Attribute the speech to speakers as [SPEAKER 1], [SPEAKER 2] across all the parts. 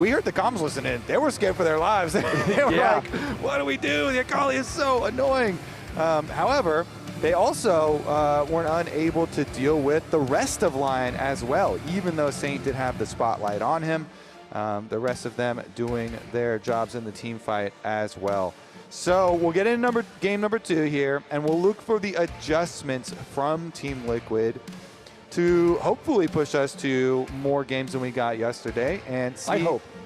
[SPEAKER 1] we heard the comms listening. They were scared for their lives. They were like, what do we do? The Akali is so annoying. However, they also weren't unable to deal with the rest of LYON as well, even though Saint did have the spotlight on him. The rest of them doing their jobs in the team fight as well. So we'll get into game number 2 here, and we'll look for the adjustments from Team Liquid to hopefully push us to more games than we got yesterday, and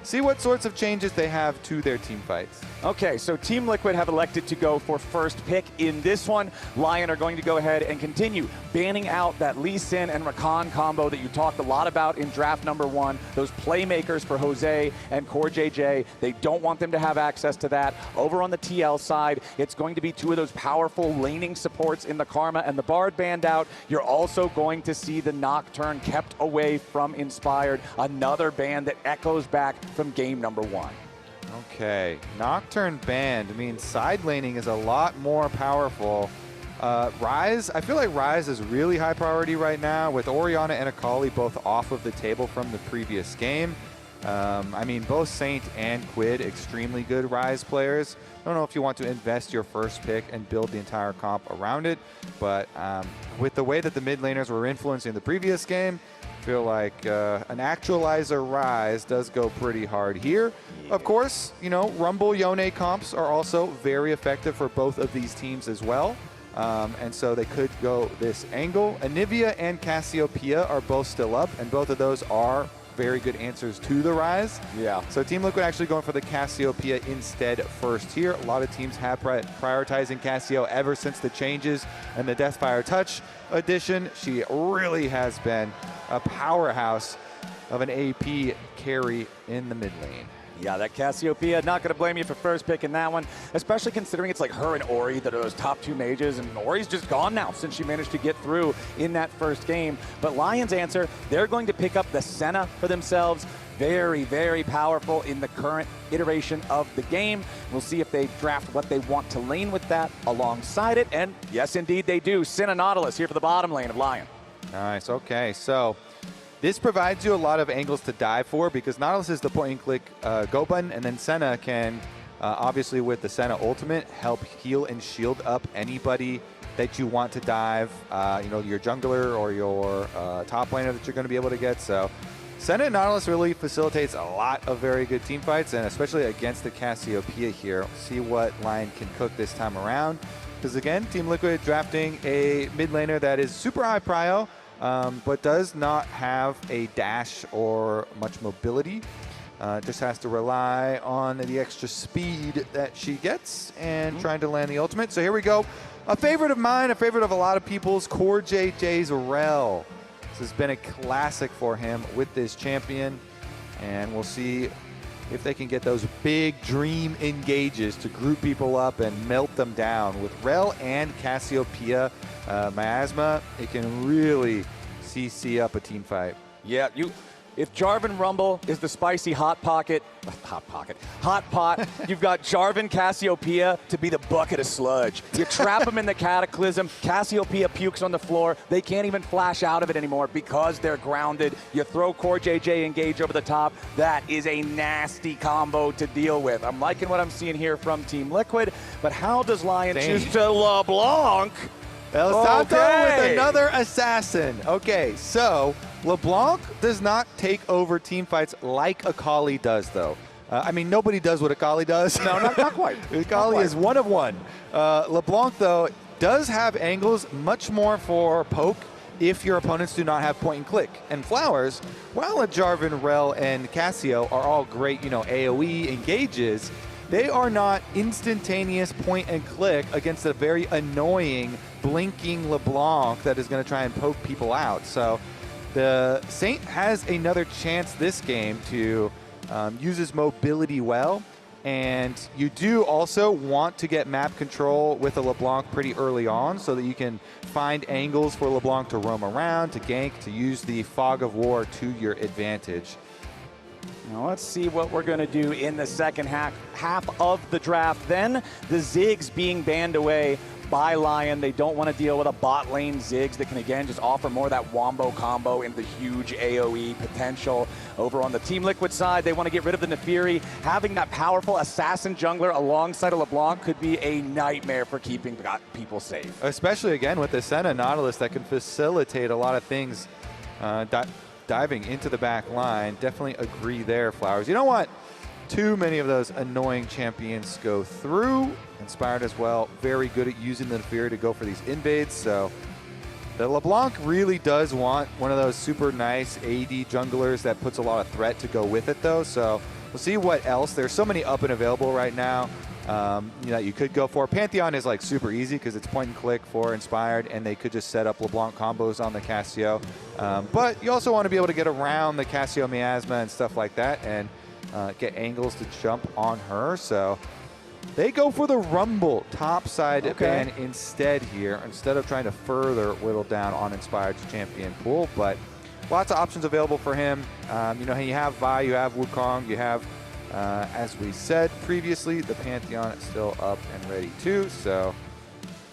[SPEAKER 1] see what sorts of changes they have to their team fights.
[SPEAKER 2] Okay, so Team Liquid have elected to go for first pick in this one. LYON are going to go ahead and continue banning out that Lee Sin and Rakan combo that you talked a lot about in draft number 1. Those playmakers for Jose and CoreJJ, they don't want them to have access to that. Over on the TL side, it's going to be 2 of those powerful laning supports in the Karma and the Bard banned out. You're also going to see the Nocturne kept away from Inspired, another ban that echoes back from game number 1.
[SPEAKER 1] Okay, Nocturne banned means side laning is a lot more powerful. Ryze, I feel like Ryze is really high priority right now with Orianna and Akali both off of the table from the previous game. I mean, both Saint and QUID, extremely good Ryze players. I don't know if you want to invest your first pick and build the entire comp around it, but with the way that the mid laners were influencing the previous game, I feel like an actualizer Ryze does go pretty hard here. Of course, you know, Rumble Yone comps are also very effective for both of these teams as well. And so they could go this angle. Anivia and Cassiopeia are both still up, and both of those are very good answers to the Ryze.
[SPEAKER 2] Yeah.
[SPEAKER 1] So Team Liquid actually going for the Cassiopeia instead first here. A lot of teams have prioritizing Cassio ever since the changes and the Deathfire Touch edition. She really has been a powerhouse of an AP carry in the mid lane.
[SPEAKER 2] Yeah, that Cassiopeia, not going to blame you for first pick in that one, especially considering it's like her and Ori that are those top 2 mages, and Ori's just gone now since she managed to get through in that first game. But LYON's answer, they're going to pick up the Senna for themselves. Very, very powerful in the current iteration of the game. We'll see if they draft what they want to lane with that alongside it, and yes, indeed they do. Senna Nautilus here for the bottom lane of LYON.
[SPEAKER 1] Nice, okay, so this provides you a lot of angles to dive for because Nautilus is the point-and-click go button, and then Senna can, obviously with the Senna ultimate, help heal and shield up anybody that you want to dive, you know, your jungler or your top laner that you're going to be able to get. So Senna and Nautilus really facilitates a lot of very good team fights, and especially against the Cassiopeia here. We'll see what LYON can cook this time around. Because again, Team Liquid drafting a mid laner that is super high prio, but does not have a dash or much mobility. Just has to rely on the extra speed that she gets and trying to land the ultimate. So here we go. A favorite of mine, a favorite of a lot of people's, CoreJJ's Rell. This has been a classic for him with this champion, and we'll see if they can get those big dream engages to group people up and melt them down. With Rell and Cassiopeia Miasma, it can really CC up a team fight.
[SPEAKER 2] Yeah, if Jarvan Rumble is the spicy hot pot, you've got Jarvan Cassiopeia to be the bucket of sludge. You trap them in the Cataclysm, Cassiopeia pukes on the floor, they can't even flash out of it anymore because they're grounded. You throw CoreJJ engage over the top, that is a nasty combo to deal with. I'm liking what I'm seeing here from Team Liquid, but how does LYON choose to LeBlanc?
[SPEAKER 1] El Santo with another assassin. Okay, so LeBlanc does not take over team fights like Akali does, though. I mean, nobody does what Akali does.
[SPEAKER 2] No, not quite.
[SPEAKER 1] Akali is one of one. LeBlanc, though, does have angles much more for poke if your opponents do not have point and click. And Flowers, while a Jarvan, Rell, and Cassio are all great, you know, AoE engages, they are not instantaneous point and click against a very annoying blinking LeBlanc that is going to try and poke people out. So the Saint has another chance this game to use his mobility well. And you do also want to get map control with a LeBlanc pretty early on so that you can find angles for LeBlanc to roam around, to gank, to use the Fog of War to your advantage.
[SPEAKER 2] Now let's see what we're going to do in the second half of the draft. Then the Ziggs being banned away by LYON. They don't want to deal with a bot lane Ziggs that can, again, just offer more of that wombo combo into the huge AoE potential. Over on the Team Liquid side, they want to get rid of the Nefiri. Having that powerful assassin jungler alongside a LeBlanc could be a nightmare for keeping people safe.
[SPEAKER 1] Especially, again, with the Senna Nautilus that can facilitate a lot of things diving into the back line. Definitely agree there, Flowers. You don't want too many of those annoying champions go through. Inspired as well, very good at using the Nefiri to go for these invades. So the LeBlanc really does want one of those super nice AD junglers that puts a lot of threat to go with it, though. So we'll see what else. There's so many up and available right now you could go for. Pantheon is like super easy because it's point and click for Inspired, and they could just set up LeBlanc combos on the Cassio. But you also want to be able to get around the Cassio Miasma and stuff like that, and get angles to jump on her. So they go for the Rumble topside ban instead here, instead of trying to further whittle down on Inspired's champion pool. But lots of options available for him. You have Vi, you have Wukong, you have, as we said previously, the Pantheon is still up and ready too. So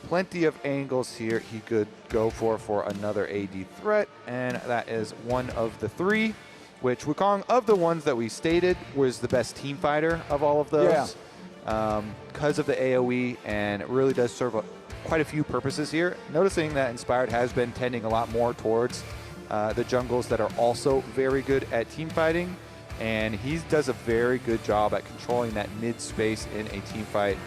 [SPEAKER 1] plenty of angles here he could go for another AD threat, and that is one of the three, which Wukong, of the ones that we stated, was the best team fighter of all of those. Because of the AoE, and it really does serve quite a few purposes here. Noticing that Inspired has been tending a lot more towards the jungles that are also very good at team fighting, and he does a very good job at controlling that mid space in a team fight.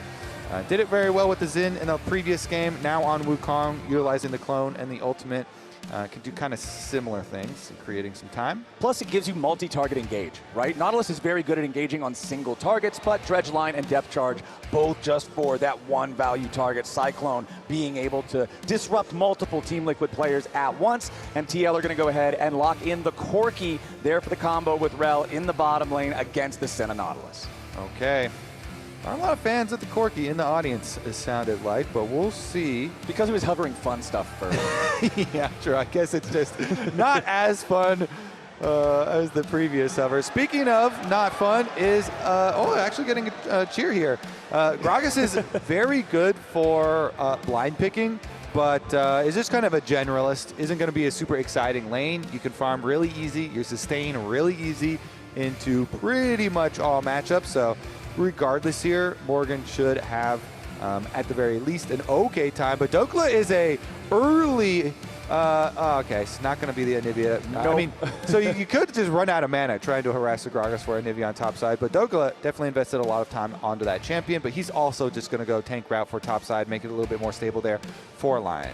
[SPEAKER 1] Did it very well with the Xin in the previous game. Now on Wukong, utilizing the clone and the ultimate, can do kind of similar things, creating some time.
[SPEAKER 2] Plus, it gives you multi-target engage, right? Nautilus is very good at engaging on single targets, but Dredgeline and Depth Charge, both just for that one value target. Cyclone being able to disrupt multiple Team Liquid players at once, and TL are going to go ahead and lock in the Corki there for the combo with Rell in the bottom lane against the Senna Nautilus.
[SPEAKER 1] Okay. Not a lot of fans of the Corki in the audience, it sounded like, but we'll see.
[SPEAKER 2] Because he was hovering fun stuff first.
[SPEAKER 1] Yeah, sure. I guess it's just not as fun as the previous hover. Speaking of not fun is, actually getting a cheer here. Gragas is very good for blind picking, but is just kind of a generalist. Isn't going to be a super exciting lane. You can farm really easy. You sustain really easy into pretty much all matchups. So regardless here, Morgan should have, at the very least, an okay time. But Dhokla is a early, okay, it's not going to be the Anivia.
[SPEAKER 2] Nope.
[SPEAKER 1] I mean, so you could just run out of mana trying to harass the Gragas for Anivia on top side. But Dhokla definitely invested a lot of time onto that champion. But he's also just going to go tank route for top side, make it a little bit more stable there for LYON.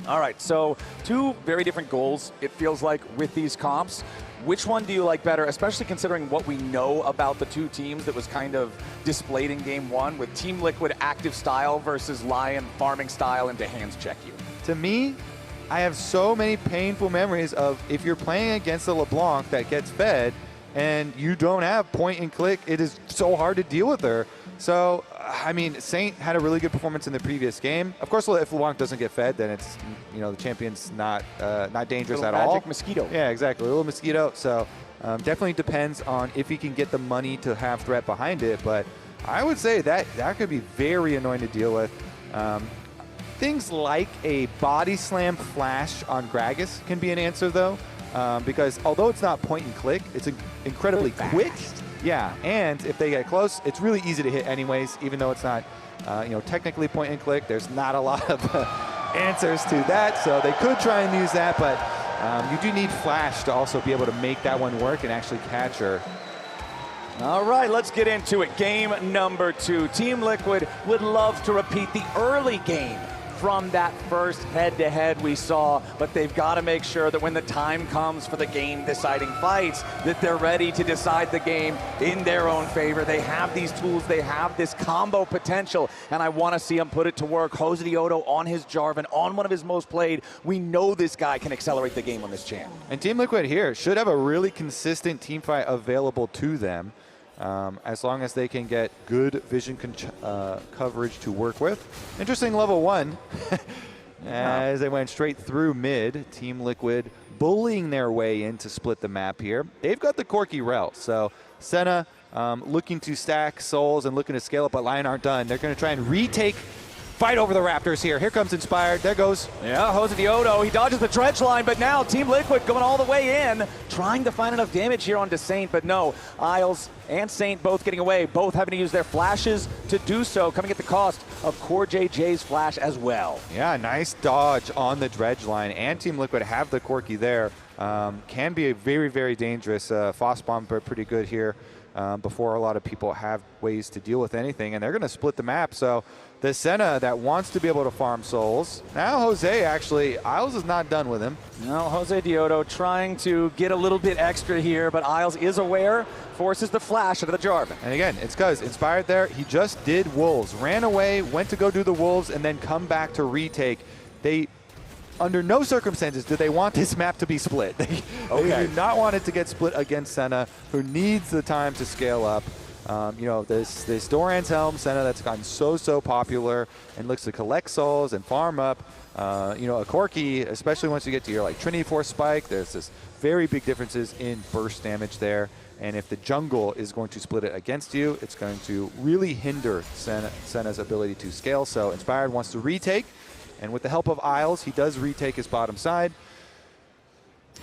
[SPEAKER 2] All right, so two very different goals, it feels like, with these comps. Which one do you like better, especially considering what we know about the two teams that was kind of displayed in Game 1 with Team Liquid active style versus LYON farming style into hands check you?
[SPEAKER 1] To me, I have so many painful memories of if you're playing against a LeBlanc that gets fed and you don't have point and click, it is so hard to deal with her. So, I mean, Saint had a really good performance in the previous game. Of course, if LeBlanc doesn't get fed, then it's, the champion's not dangerous at all.
[SPEAKER 2] Magic mosquito.
[SPEAKER 1] Yeah, exactly. A little mosquito. So, definitely depends on if he can get the money to have threat behind it. But I would say that could be very annoying to deal with. Things like a body slam flash on Gragas can be an answer, though, because although it's not point and click, it's incredibly quick. Yeah, and if they get close, it's really easy to hit anyways, even though it's not, technically point and click. There's not a lot of answers to that, so they could try and use that, but you do need flash to also be able to make that one work and actually catch her.
[SPEAKER 2] All right, let's get into it. Game number 2. Team Liquid would love to repeat the early game from that first head-to-head we saw, but they've got to make sure that when the time comes for the game-deciding fights, that they're ready to decide the game in their own favor. They have these tools, they have this combo potential, and I want to see them put it to work. Josedeodo on his Jarvan, on one of his most played. We know this guy can accelerate the game on this champ.
[SPEAKER 1] And Team Liquid here should have a really consistent team fight available to them. As long as they can get good vision coverage to work with. Interesting level 1 as they went straight through mid. Team Liquid bullying their way in to split the map here. They've got the Corki Rell, so Senna looking to stack souls and looking to scale up, but LYON aren't done. They're going to try and retake fight over the Raptors here. Here comes Inspired. There goes.
[SPEAKER 2] Yeah, Josedeodo, he dodges the dredge line, but now Team Liquid going all the way in, trying to find enough damage here on Ksante, but no. Isles and Saint both getting away, both having to use their flashes to do so, coming at the cost of CoreJJ's flash as well.
[SPEAKER 1] Yeah, nice dodge on the dredge line, and Team Liquid have the Corki there. Can be a very, very dangerous. Foss bomb pretty good here before a lot of people have ways to deal with anything, and they're going to split the map. So the Senna that wants to be able to farm souls. Now Jose actually, Isles is not done with him.
[SPEAKER 2] No, Josedeodo trying to get a little bit extra here, but Isles is aware, forces the flash out of the Jarvan.
[SPEAKER 1] And again, it's because Inspired there, he just did Wolves. Ran away, went to go do the Wolves, and then come back to retake. They, under no circumstances do they want this map to be split. They do not want it to get split against Senna, who needs the time to scale up. You know, this Doran's Helm Senna that's gotten so popular and looks to collect souls and farm up. You know, a Corki, especially once you get to your like Trinity Force Spike, there's this very big differences in burst damage there. And if the jungle is going to split it against you, it's going to really hinder Senna's ability to scale. So Inspired wants to retake, and with the help of Isles, he does retake his bottom side.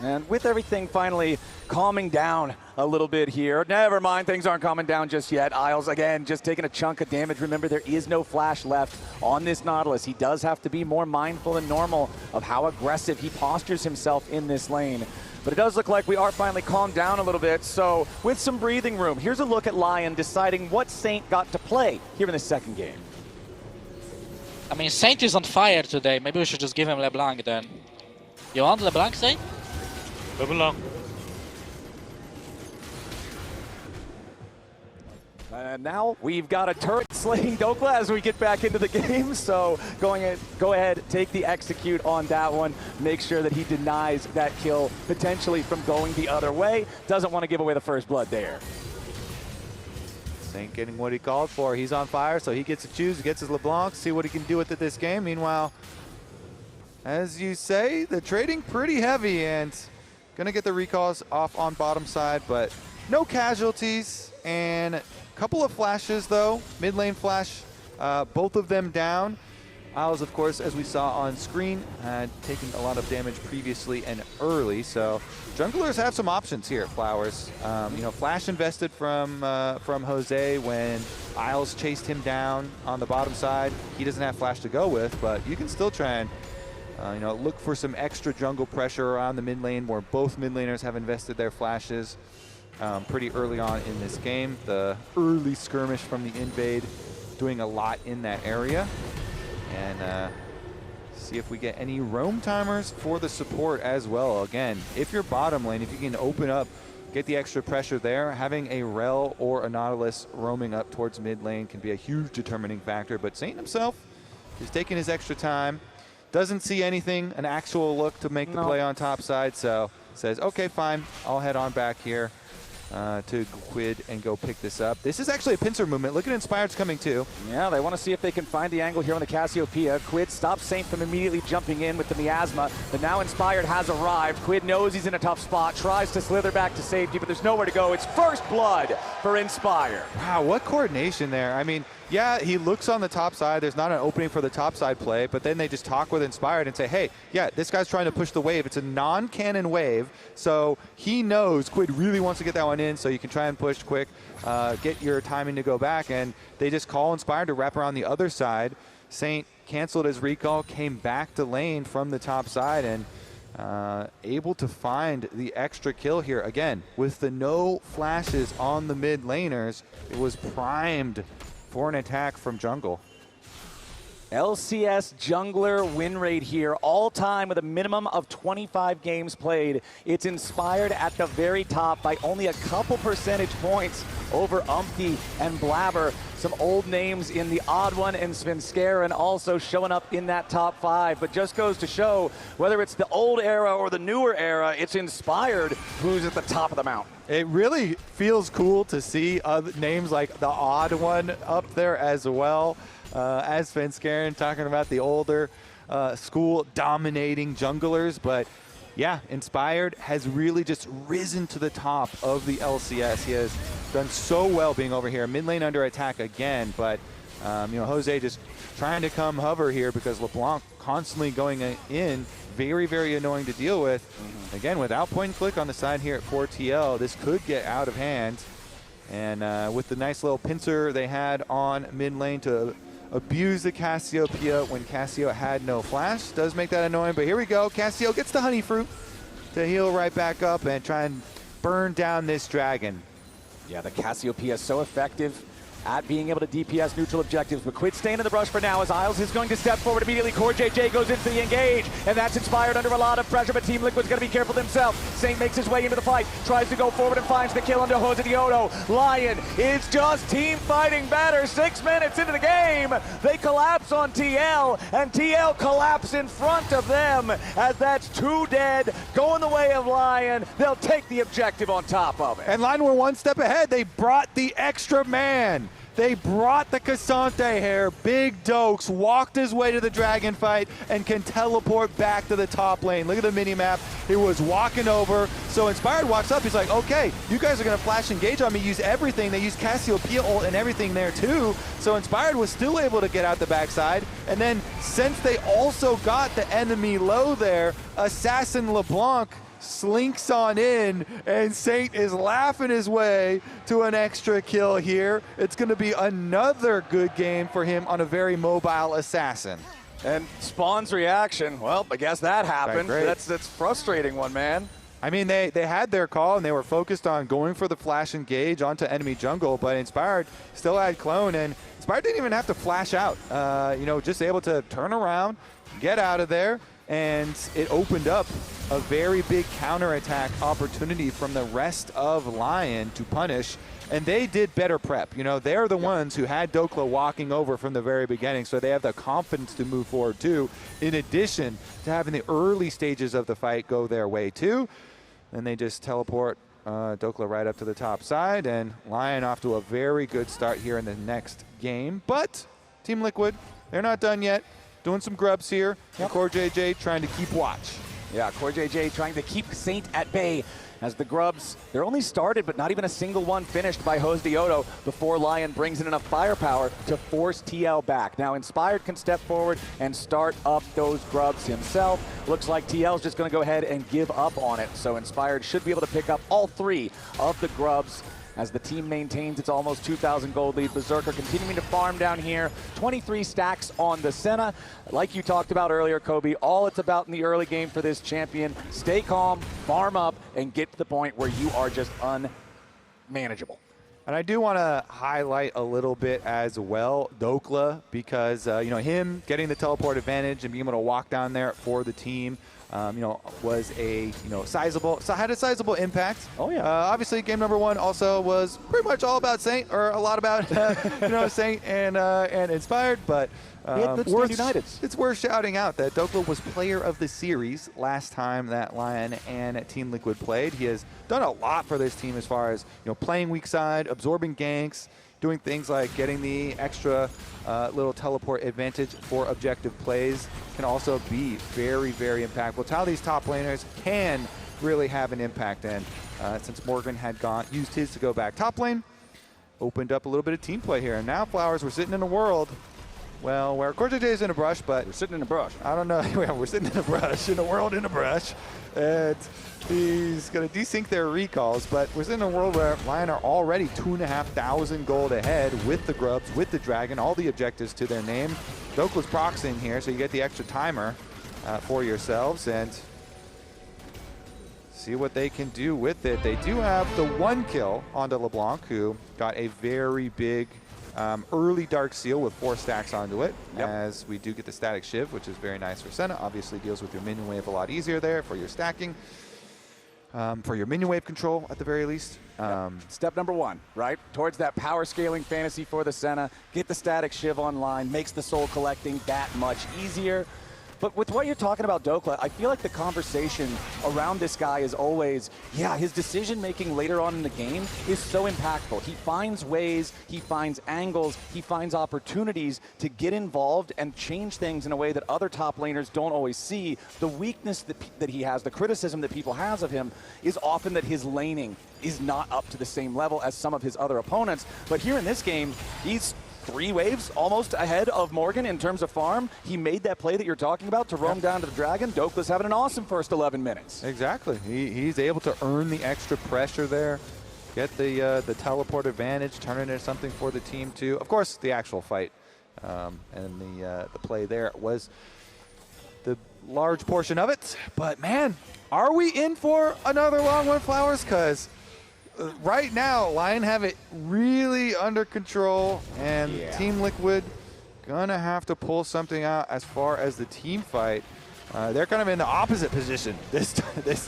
[SPEAKER 2] And with everything finally calming down a little bit here, never mind, things aren't calming down just yet. Isles, again, just taking a chunk of damage. Remember, there is no flash left on this Nautilus. He does have to be more mindful than normal of how aggressive he postures himself in this lane. But it does look like we are finally calmed down a little bit. So with some breathing room, here's a look at LYON deciding what Saint got to play here in the second game.
[SPEAKER 3] I mean, Saint is on fire today. Maybe we should just give him LeBlanc then. You want LeBlanc, Saint?
[SPEAKER 4] LeBlanc.
[SPEAKER 2] And now we've got a turret slaying Dhokla as we get back into the game. So go ahead, take the execute on that one. Make sure that he denies that kill potentially from going the other way. Doesn't want to give away the first blood there.
[SPEAKER 1] Saint getting what he called for. He's on fire, so he gets to choose. He gets his LeBlanc, see what he can do with it this game. Meanwhile, as you say, the trading pretty heavy and gonna get the recalls off on bottom side, but no casualties and a couple of flashes though. Mid lane flash, both of them down. Isles, of course, as we saw on screen, had taken a lot of damage previously and early, so junglers have some options here, Flowers. You know, flash invested from Jose when Isles chased him down on the bottom side. He doesn't have flash to go with, but you can still try and you know, look for some extra jungle pressure around the mid lane where both mid laners have invested their flashes pretty early on in this game. The early skirmish from the invade doing a lot in that area. And see if we get any roam timers for the support as well. Again, if you're bottom lane, if you can open up, get the extra pressure there, having a Rell or a Nautilus roaming up towards mid lane can be a huge determining factor. But Saint himself is taking his extra time. Doesn't see anything, an actual look to make the play on top side, so says, okay, fine, I'll head on back here to QUID and go pick this up. This is actually a pincer movement. Look at Inspired's coming too.
[SPEAKER 2] Yeah, they want to see if they can find the angle here on the Cassiopeia. QUID stops Saint from immediately jumping in with the miasma, but now Inspired has arrived. QUID knows he's in a tough spot, tries to slither back to safety, but there's nowhere to go. It's first blood for Inspired.
[SPEAKER 1] Wow, what coordination there. I mean, yeah, he looks on the top side. There's not an opening for the top side play, but then they just talk with Inspired and say, hey, yeah, this guy's trying to push the wave. It's a non-cannon wave, so he knows QUID really wants to get that one in, so you can try and push quick, get your timing to go back, and they just call Inspired to wrap around the other side. Saint canceled his recall, came back to lane from the top side, and able to find the extra kill here. Again, with the no flashes on the mid laners, it was primed for an attack from jungle.
[SPEAKER 2] LCS jungler win rate here, all time with a minimum of 25 games played. It's Inspired at the very top by only a couple percentage points over Umpty and Blabber. Some old names in the odd one, and Svenskeren also showing up in that top 5. But just goes to show, whether it's the old era or the newer era, it's Inspired who's at the top of the mountain.
[SPEAKER 1] It really feels cool to see other names like the odd one up there as well. As Svenskeren talking about the older school dominating junglers, but yeah, Inspired has really just risen to the top of the LCS. He has done so well being over here. Mid lane under attack again, but Jose just trying to come hover here because LeBlanc constantly going in. Very, very annoying to deal with. Again, without point and click on the side here at 4TL, this could get out of hand. And with the nice little pincer they had on mid lane to abuse the Cassiopeia when Cassio had no flash, does make that annoying. But here we go. Cassio gets the honey fruit to heal right back up and try and burn down this dragon.
[SPEAKER 2] Yeah, the Cassiopeia is so effective at being able to DPS neutral objectives, but QUID staying in the brush for now as Isles is going to step forward immediately. CoreJJ goes into the engage, and that's inspired under a lot of pressure, but Team Liquid's going to be careful himself. Saint makes his way into the fight, tries to go forward and finds the kill under Josedeodo. Lion is just team fighting better. 6 minutes into the game, they collapse on TL, and TL collapse in front of them as that's 2 dead, going the way of Lion. They'll take the objective on top of it.
[SPEAKER 1] And Lion were 1 step ahead. They brought the extra man. They brought the Ksante here. Big Dokes walked his way to the dragon fight and can teleport back to the top lane. Look at the mini-map. He was walking over. So Inspired walks up. He's like, okay, you guys are going to flash engage on me, use everything. They use Cassiopeia ult and everything there too. So Inspired was still able to get out the backside. And then since they also got the enemy low there, Assassin LeBlanc slinks on in, and Saint is laughing his way to an extra kill here. It's going to be another good game for him on a very mobile assassin.
[SPEAKER 2] And Spawn's reaction, well, I guess that happened. That's frustrating one, man.
[SPEAKER 1] I mean, they had their call, and they were focused on going for the flash engage onto enemy jungle, but Inspired still had clone, and Inspired didn't even have to flash out. Just able to turn around, get out of there, and it opened up a very big counterattack opportunity from the rest of Lion to punish, and they did better prep. They're the ones who had Dhokla walking over from the very beginning, so they have the confidence to move forward too, in addition to having the early stages of the fight go their way too. And they just teleport Dhokla right up to the top side, and Lion off to a very good start here in the next game. But Team Liquid, they're not done yet. Doing some grubs here. Yep. CoreJJ trying to keep watch.
[SPEAKER 2] Yeah, CoreJJ trying to keep Saint at bay as the grubs, they're only started, but not even a single one finished by Josedeodo before Lion brings in enough firepower to force TL back. Now Inspired can step forward and start up those grubs himself. Looks like TL's just going to go ahead and give up on it. So Inspired should be able to pick up all 3 of the grubs as the team maintains its almost 2,000 gold lead. Berserker continuing to farm down here. 23 stacks on the Senna. Like you talked about earlier, Kobe, all it's about in the early game for this champion, stay calm, farm up, and get to the point where you are just unmanageable.
[SPEAKER 1] And I do want to highlight a little bit as well Dhokla, because him getting the teleport advantage and being able to walk down there for the team, was a had a sizable impact.
[SPEAKER 2] Oh yeah.
[SPEAKER 1] Obviously, game number 1 also was pretty much all about Saint, or a lot about Saint and Inspired, but. It's worth shouting out that Dhokla was player of the series last time that Lion and Team Liquid played. He has done a lot for this team as far as playing weak side, absorbing ganks, doing things like getting the extra little teleport advantage for objective plays. Can also be very, very impactful. It's how these top laners can really have an impact. And since Morgan had used his to go back top lane, opened up a little bit of team play here. And now Flowers, we're sitting in a world. Well, where CoreJJ is in a brush, but
[SPEAKER 2] we're sitting in a brush.
[SPEAKER 1] I don't know. We're sitting in a brush, in a world in a brush. And he's going to desync their recalls, but we're sitting in a world where Lion are already 2,500 gold ahead with the grubs, with the dragon, all the objectives to their name. Dhokla's proxying here, so you get the extra timer for yourselves, and see what they can do with it. They do have the 1 kill onto LeBlanc, who got a very big early Dark Seal with 4 stacks onto it, as we do get the static shiv, which is very nice for Senna. Obviously deals with your minion wave a lot easier there for your stacking, for your minion wave control at the very least.
[SPEAKER 2] Step number 1, right? Towards that power scaling fantasy for the Senna. Get the static shiv online, makes the soul collecting that much easier. But with what you're talking about, Dhokla, I feel like the conversation around this guy is always, his decision-making later on in the game is so impactful. He finds ways, he finds angles, he finds opportunities to get involved and change things in a way that other top laners don't always see. The weakness that he has, the criticism that people has of him, is often that his laning is not up to the same level as some of his other opponents. But here in this game, he's 3 waves almost ahead of Morgan in terms of farm. He made that play that you're talking about to roam down to the Dragon. Dhokla's having an awesome first 11 minutes.
[SPEAKER 1] Exactly. He's able to earn the extra pressure there, get the teleport advantage, turn it into something for the team too. Of course, the actual fight and the play there was the large portion of it. But man, are we in for another long one, Flowers? Because right now, LYON have it really under control, and Team Liquid gonna have to pull something out as far as the team fight. They're kind of in the opposite position this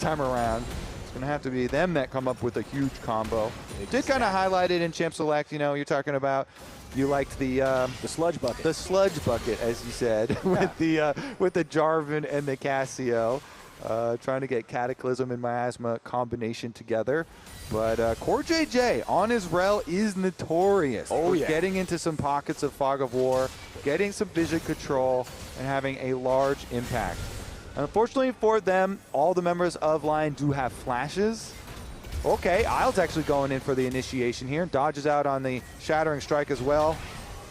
[SPEAKER 1] time around. It's gonna have to be them that come up with a huge combo. Did kind of highlight it in Champ Select. You know, you're talking about. You liked the
[SPEAKER 2] sludge bucket.
[SPEAKER 1] The sludge bucket, as you said, with the Jarvan and the Cassio, trying to get Cataclysm and Miasma combination together. But CoreJJ on his Rell is notorious for getting into some pockets of Fog of War, getting some vision control, and having a large impact. Unfortunately for them, all the members of LYON do have flashes. Okay, Isles actually going in for the initiation here. Dodges out on the Shattering Strike as well.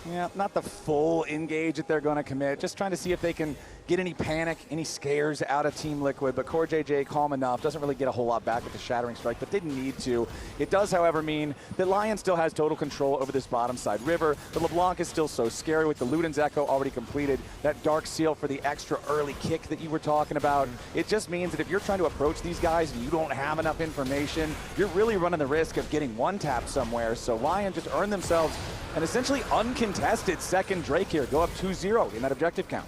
[SPEAKER 2] Yeah, not the full engage that they're going to commit. Just trying to see if they can get any panic, any scares out of Team Liquid. But CoreJJ, calm enough, doesn't really get a whole lot back with the Shattering Strike, but didn't need to. It does, however, mean that LYON still has total control over this bottom side river. The LeBlanc is still so scary with the Luden's Echo already completed. That Dark Seal for the extra early kick that you were talking about. It just means that if you're trying to approach these guys and you don't have enough information, you're really running the risk of getting one tap somewhere. So LYON just earned themselves an essentially uncontested second Drake here. Go up 2-0 in that objective count.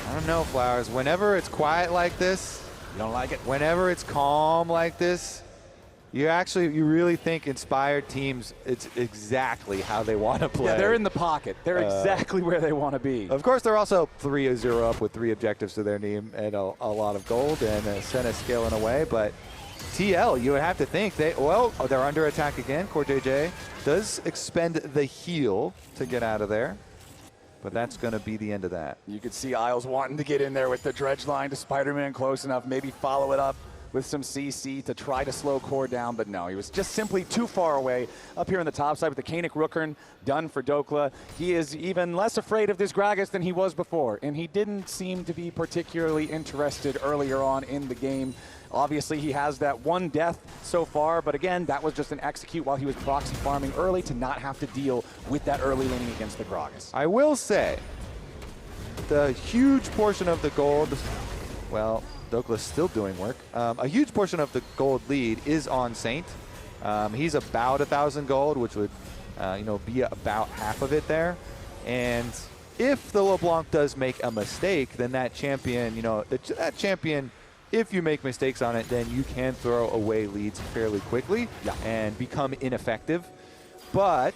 [SPEAKER 1] I don't know, Flowers. Whenever it's quiet like this,
[SPEAKER 2] you don't like it.
[SPEAKER 1] Whenever it's calm like this, you really think inspired teams, it's exactly how they want to play.
[SPEAKER 2] Yeah, they're in the pocket. They're exactly where they want to be.
[SPEAKER 1] Of course, they're also 3-0 up with 3 objectives to their name and a lot of gold, and Senna scaling away. But TL, you would have to think they're under attack again. CoreJJ does expend the heal to get out of there. But that's going to be the end of that.
[SPEAKER 2] You could see Isles wanting to get in there with the dredge line to Spider-Man close enough, maybe follow it up with some CC to try to slow Core down, but no, he was just simply too far away. Up here on the top side with the Kainic Rookern done for Dhokla. He is even less afraid of this Gragas than he was before, and he didn't seem to be particularly interested earlier on in the game. Obviously, he has that one death so far, but again, that was just an execute while he was proxy farming early to not have to deal with that early laning against the Gragas.
[SPEAKER 1] I will say, the huge portion of the gold, well, Dhokla's still doing work. A huge portion of the gold lead is on Saint. He's about 1,000 gold, which would, be about half of it there. And if the LeBlanc does make a mistake, then that champion, that champion, if you make mistakes on it, then you can throw away leads fairly quickly and become ineffective. But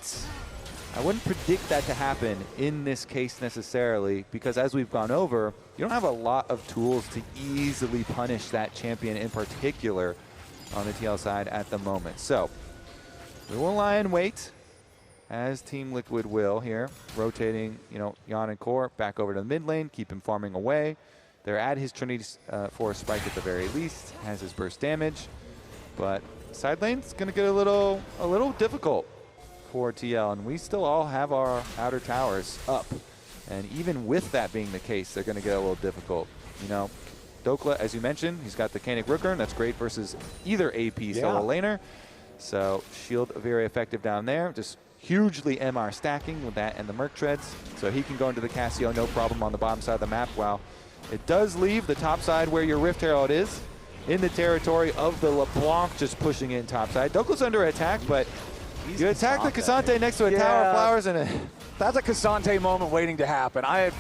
[SPEAKER 1] I wouldn't predict that to happen in this case necessarily, because as we've gone over, you don't have a lot of tools to easily punish that champion in particular on the TL side at the moment. So we will lie and wait, as Team Liquid will here, rotating, Yeon and Core back over to the mid lane, keep him farming away. They're at his Trinity Force Spike at the very least, has his burst damage, but side lane's gonna get a little difficult for TL, and we still all have our outer towers up. And even with that being the case, they're gonna get a little difficult. Dhokla, as you mentioned, he's got the Kainic Rookern, that's great versus either AP solo laner. So shield very effective down there, just hugely MR stacking with that and the Merc Treads. So he can go into the Cassio no problem on the bottom side of the map, while it does leave the top side where your Rift Herald is in the territory of the LeBlanc, just pushing in top side. Dhokla's under attack, but you attack the Ksante next to a tower of flowers and
[SPEAKER 2] that's a Ksante moment waiting to happen. I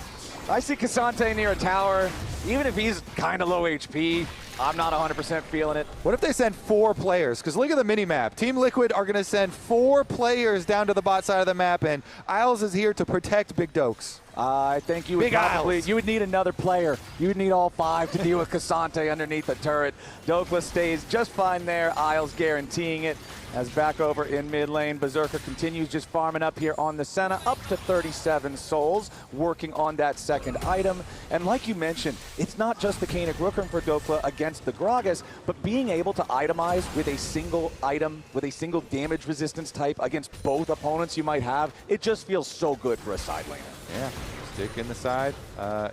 [SPEAKER 2] see Ksante near a tower, even if he's kind of low HP, I'm not 100% feeling it.
[SPEAKER 1] What if they send 4 players? Because look at the mini-map. Team Liquid are going to send 4 players down to the bot side of the map, and Isles is here to protect Big Dokes.
[SPEAKER 2] I think you would you would need another player. You would need all 5 to deal with Ksante underneath the turret. Dhokla stays just fine there. Isles guaranteeing it. As back over in mid lane, Berserker continues just farming up here on the Senna, up to 37 souls, working on that second item. And like you mentioned, it's not just the Kaenic Rookhorn for Dhokla against the Gragas, but being able to itemize with a single item, with a single damage resistance type against both opponents you might have, it just feels so good for a side laner.
[SPEAKER 1] Yeah, stick in the side,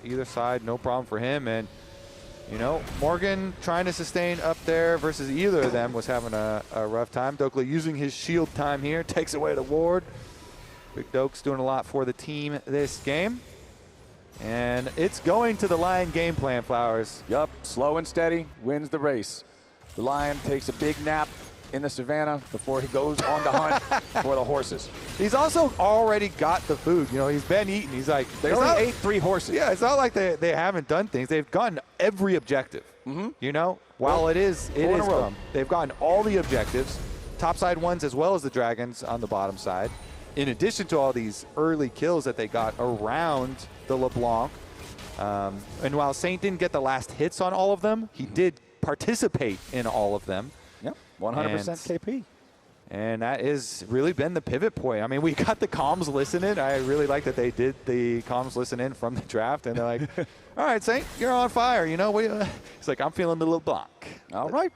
[SPEAKER 1] either side, no problem for him. And you know, Morgan trying to sustain up there versus either of them was having a rough time. Dhokla using his shield time here, takes away the ward. Big Doke's doing a lot for the team this game. And it's going to the Lion game plan, Flowers.
[SPEAKER 2] Yup, slow and steady wins the race. The Lion takes a big nap in the savannah before he goes on the hunt for the horses.
[SPEAKER 1] He's also already got the food. You know, he's been eating. He's like,
[SPEAKER 2] they already ate 3 horses.
[SPEAKER 1] Yeah, it's not like they haven't done things. They've gotten every objective. You know, while it is they've gotten all the objectives, topside ones as well as the dragons on the bottom side. In addition to all these early kills that they got around the LeBlanc. And while Saint didn't get the last hits on all of them, he did participate in all of them.
[SPEAKER 2] Yep, 100% KP.
[SPEAKER 1] And that has really been the pivot point. I mean, we got the comms listening. I really like that they did the comms listening from the draft. And they're like, all right, Saint, you're on fire. You know, it's like, I'm feeling the LeBlanc.
[SPEAKER 2] All right.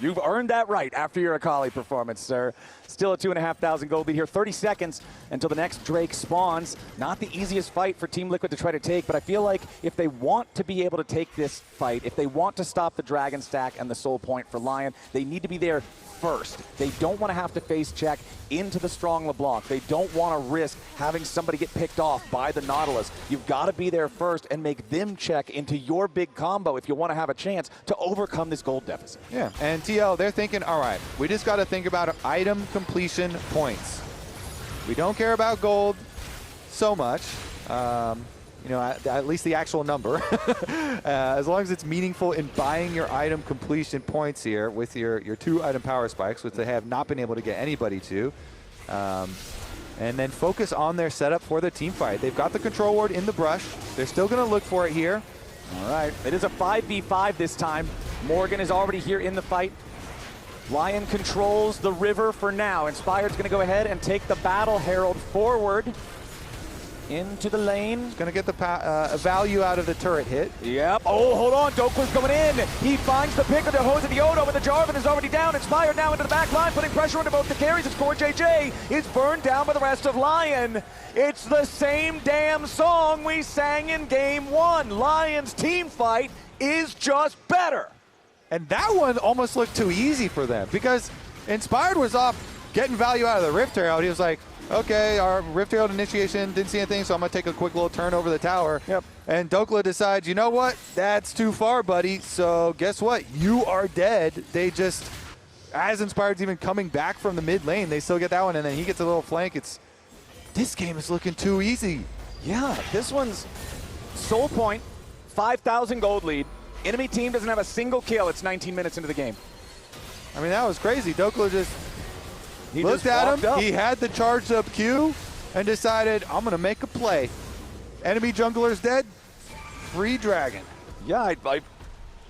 [SPEAKER 2] You've earned that right after your Akali performance, sir. Still a 2,500 gold lead here. 30 seconds until the next Drake spawns. Not the easiest fight for Team Liquid to try to take, but I feel like if they want to be able to take this fight, if they want to stop the Dragon stack and the soul point for Lion, they need to be there first. They don't want to have to face check into the strong LeBlanc. They don't want to risk having somebody get picked off by the Nautilus. You've got to be there first and make them check into your big combo if you want to have a chance to overcome this gold deficit.
[SPEAKER 1] Yeah, and TL, they're thinking, all right, we just got to think about item completion points. We don't care about gold so much. You know, at least the actual number. As long as it's meaningful in buying your item completion points here with your 2 item power spikes, which they have not been able to get anybody to. And then focus on their setup for the team fight. They've got the control ward in the brush. They're still going to look for it here.
[SPEAKER 2] All right, it is a 5v5 this time. Morgan is already here in the fight. Lion controls the river for now. Inspired's going to go ahead and take the Battle Herald forward into the lane.
[SPEAKER 1] He's going to get the value out of the turret hit.
[SPEAKER 2] Yep. Oh, hold on. Dhokla's going in. He finds the pick of the Josedeodo, but the Jarvan is already down. Inspired now into the back line, putting pressure into both the carries. It's CoreJJ. It's burned down by the rest of Lion. It's the same damn song we sang in Game 1. Lion's team fight is just better.
[SPEAKER 1] And that one almost looked too easy for them because Inspired was off getting value out of the Rift Herald. He was like, okay, our Rift Herald initiation, didn't see anything, so I'm going to take a quick little turn over the tower.
[SPEAKER 2] Yep.
[SPEAKER 1] And Dhokla decides, you know what? That's too far, buddy. So guess what? You are dead. They just, as Inspired's even coming back from the mid lane, they still get that one, and then he gets a little flank. This game is looking too easy.
[SPEAKER 2] Yeah, this one's soul point, 5,000 gold lead. Enemy team doesn't have a single kill. It's 19 minutes into the game.
[SPEAKER 1] I mean, that was crazy. Dhokla just looked at him. He had the charged up Q and decided, I'm going to make a play. Enemy jungler's dead. Free dragon.
[SPEAKER 2] Yeah, I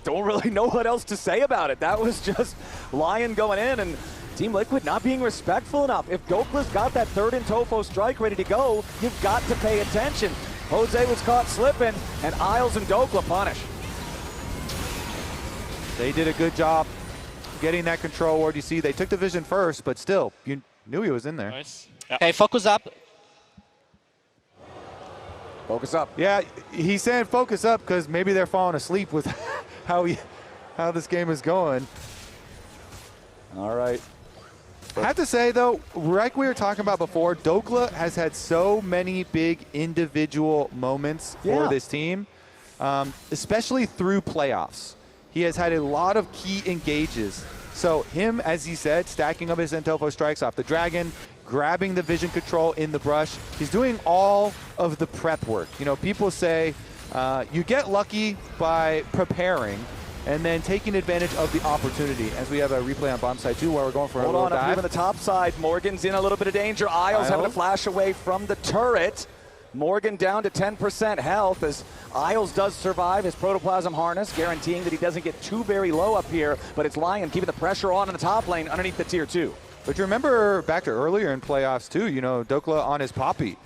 [SPEAKER 2] don't really know what else to say about it. That was just Lion going in and Team Liquid not being respectful enough. If Dhokla's got that third in Tofo strike ready to go, you've got to pay attention. Jose was caught slipping, and Isles and Dhokla punish.
[SPEAKER 1] They did a good job getting that control ward. You see, they took the vision first, but still, you knew he was in there.
[SPEAKER 3] Nice. Yeah. Okay, focus up.
[SPEAKER 2] Focus up.
[SPEAKER 1] Yeah, he's saying focus up because maybe they're falling asleep with how this game is going.
[SPEAKER 2] All right.
[SPEAKER 1] I have to say, though, like we were talking about before, Dhokla has had so many big individual moments for this team, especially through playoffs. He has had a lot of key engages. So him, as he said, stacking up his Entofo strikes off the dragon, grabbing the vision control in the brush. He's doing all of the prep work. You know, people say you get lucky by preparing and then taking advantage of the opportunity. As we have a replay on bomb side too, where we're going for a little dive.
[SPEAKER 2] Up here on the top side, Morgan's in a little bit of danger. Isles having to flash away from the turret. Morgan down to 10% health as Isles does survive his protoplasm harness, guaranteeing that he doesn't get too very low up here, but it's LYON keeping the pressure on in the top lane underneath the tier 2.
[SPEAKER 1] But you remember back to earlier in playoffs too, you know, Dhokla on his Poppy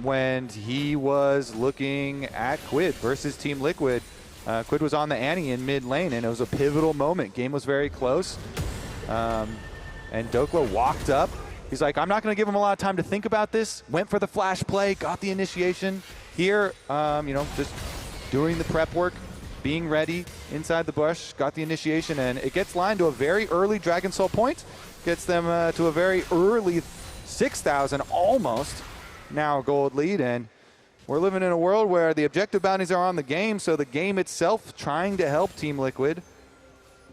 [SPEAKER 1] when he was looking at QUID versus Team Liquid. QUID was on the Annie in mid lane, and it was a pivotal moment. Game was very close, and Dhokla walked up. He's like, I'm not going to give him a lot of time to think about this. Went for the flash play, got the initiation. Here, you know, just doing the prep work, being ready inside the bush, got the initiation, and it gets LYON to a very early Dragon Soul point. Gets them to a very early 6,000, almost, now gold lead. And we're living in a world where the objective bounties are on the game, so the game itself trying to help Team Liquid.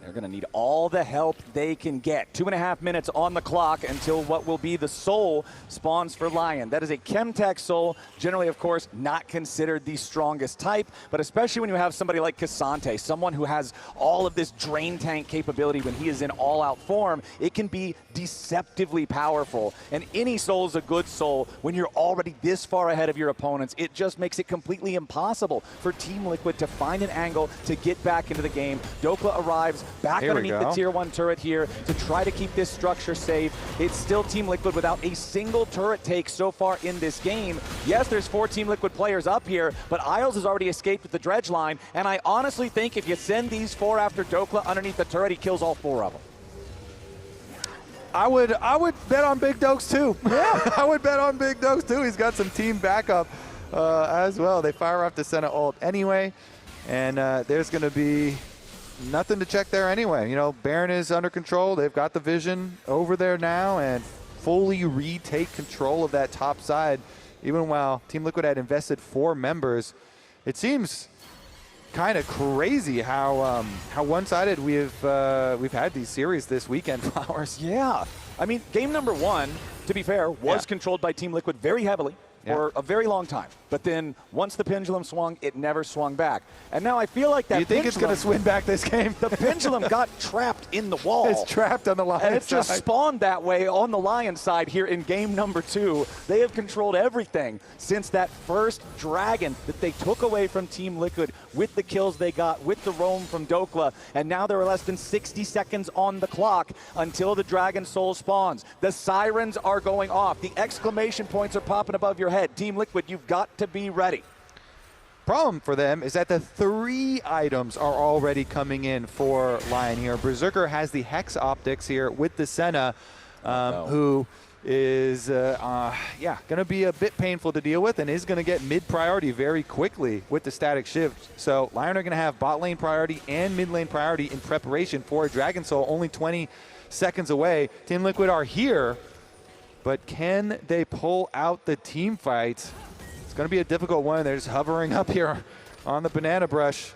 [SPEAKER 2] They're going to need all the help they can get. 2.5 minutes on the clock until what will be the soul spawns for LYON. That is a Chemtech soul, generally, of course, not considered the strongest type, but especially when you have somebody like Ksante, someone who has all of this drain tank capability when he is in all-out form, it can be deceptively powerful. And any soul is a good soul when you're already this far ahead of your opponents. It just makes it completely impossible for Team Liquid to find an angle to get back into the game. Dhokla arrives back underneath the tier 1 turret here to try to keep this structure safe. It's still Team Liquid without a single turret take so far in this game. Yes, there's 4 Team Liquid players up here, but Isles has already escaped with the dredge line, and I honestly think if you send these 4 after Dhokla underneath the turret, he kills all 4 of them.
[SPEAKER 1] I would bet on Big Dokes too. Yeah, I would bet on Big Dokes too. He's got some team backup as well. They fire off the Senna ult anyway, and there's going to be nothing to check there anyway. You know, Baron is under control. They've got the vision over there now and fully retake control of that top side. Even while Team Liquid had invested 4 members, it seems kind of crazy how one-sided we've had these series this weekend, Flowers.
[SPEAKER 2] Yeah, I mean, game number 1, to be fair, was controlled by Team Liquid very heavily for a very long time. But then once the pendulum swung, it never swung back. And now I feel like that
[SPEAKER 1] You think it's going to swing back this game?
[SPEAKER 2] The pendulum got trapped in the wall.
[SPEAKER 1] It's trapped on the LYON
[SPEAKER 2] And it
[SPEAKER 1] side.
[SPEAKER 2] just spawned that way on the LYON side here in game number 2. They have controlled everything since that first dragon that they took away from Team Liquid with the kills they got, with the roam from Dhokla. And now there are less than 60 seconds on the clock until the Dragon Soul spawns. The sirens are going off. The exclamation points are popping above your head. Team Liquid, you've got to be ready.
[SPEAKER 1] Problem for them is that the 3 items are already coming in for LYON here. Berserker has the Hex Optics here with the Senna, who is going to be a bit painful to deal with and is going to get mid priority very quickly with the static shift. So LYON are going to have bot lane priority and mid lane priority in preparation for Dragon Soul, only 20 seconds away. Team Liquid are here, but can they pull out the team fight? It's going to be a difficult one. They're just hovering up here on the banana brush.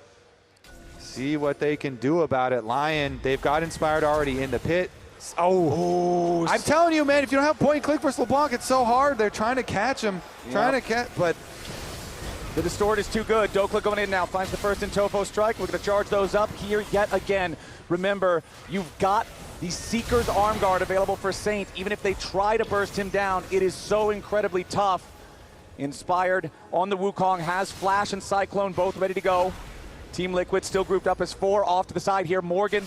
[SPEAKER 1] See what they can do about it. LYON, they've got Inspired already in the pit. Oh, I'm telling you, man, if you don't have point and click versus LeBlanc, it's so hard. They're trying to catch him, but
[SPEAKER 2] the distort is too good. Dhokla going in now, finds the first in Tofo strike. We're going to charge those up here yet again. Remember, you've got the Seeker's arm guard available for Saint. Even if they try to burst him down, it is so incredibly tough. Inspired on the Wukong, has Flash and Cyclone both ready to go. Team Liquid still grouped up as 4 off to the side here. Morgan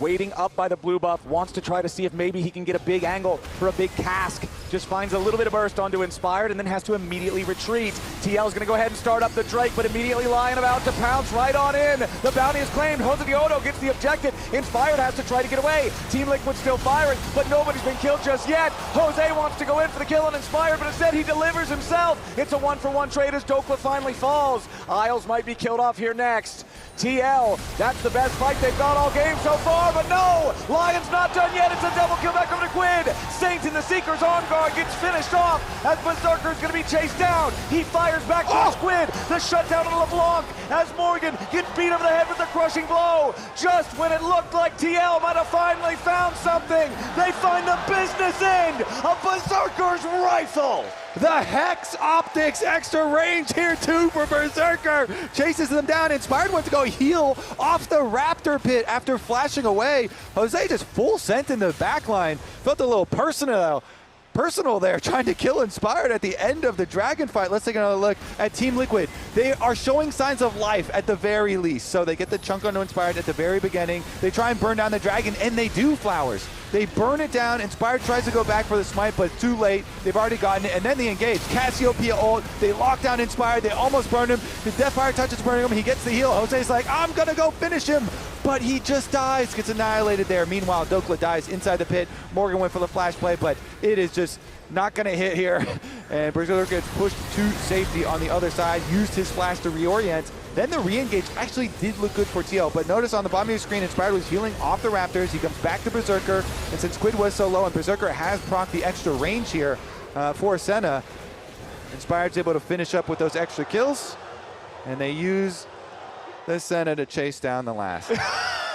[SPEAKER 2] waiting up by the blue buff, wants to try to see if maybe he can get a big angle for a big cask. Just finds a little bit of burst onto Inspired and then has to immediately retreat. TL is going to go ahead and start up the Drake, but immediately LYON about to pounce right on in. The bounty is claimed. Josedeodo gets the objective. Inspired has to try to get away. Team Liquid still firing, but nobody's been killed just yet. Jose wants to go in for the kill on Inspired, but instead he delivers himself. It's a 1-for-1 trade as Dhokla finally falls. Isles might be killed off here next. TL, that's the best fight they've got all game so far, but no! LYON's not done yet. It's a double kill back over to QUID. Saint in the Seeker's on guard gets finished off as Berserker's going to be chased down. He fires back towards QUID. The shutdown on LeBlanc as Morgan gets beat over the head with a crushing blow. Just when it looked like TL might have finally found something, they find the business end of Berserker's rifle.
[SPEAKER 1] The Hex Optics extra range here too for Berserker. Chases them down. Inspired went to go heal off the Raptor pit after flashing away. Jose just full sent in the back line. Felt a little personal personal there, trying to kill Inspired at the end of the Dragon fight. Let's take another look at Team Liquid. They are showing signs of life at the very least. So they get the chunk onto Inspired at the very beginning. They try and burn down the Dragon, and they do, Flowers. They burn it down. Inspired tries to go back for the smite, but too late. They've already gotten it, and then they engage. Cassiopeia ult. They lock down Inspired. They almost burn him. The Deathfire touches burning him. He gets the heal. Jose's like, I'm going to go finish him. But he just dies, gets annihilated there. Meanwhile, Dhokla dies inside the pit. Morgan went for the flash play, but it is just not going to hit here. And Berserker gets pushed to safety on the other side, used his flash to reorient. Then the re-engage actually did look good for TL, but notice on the bottom of your screen, Inspired was healing off the Raptors. He comes back to Berserker, and since QUID was so low and Berserker has procced the extra range here for Senna, Inspired's able to finish up with those extra kills, and they use the Senna to chase down the last.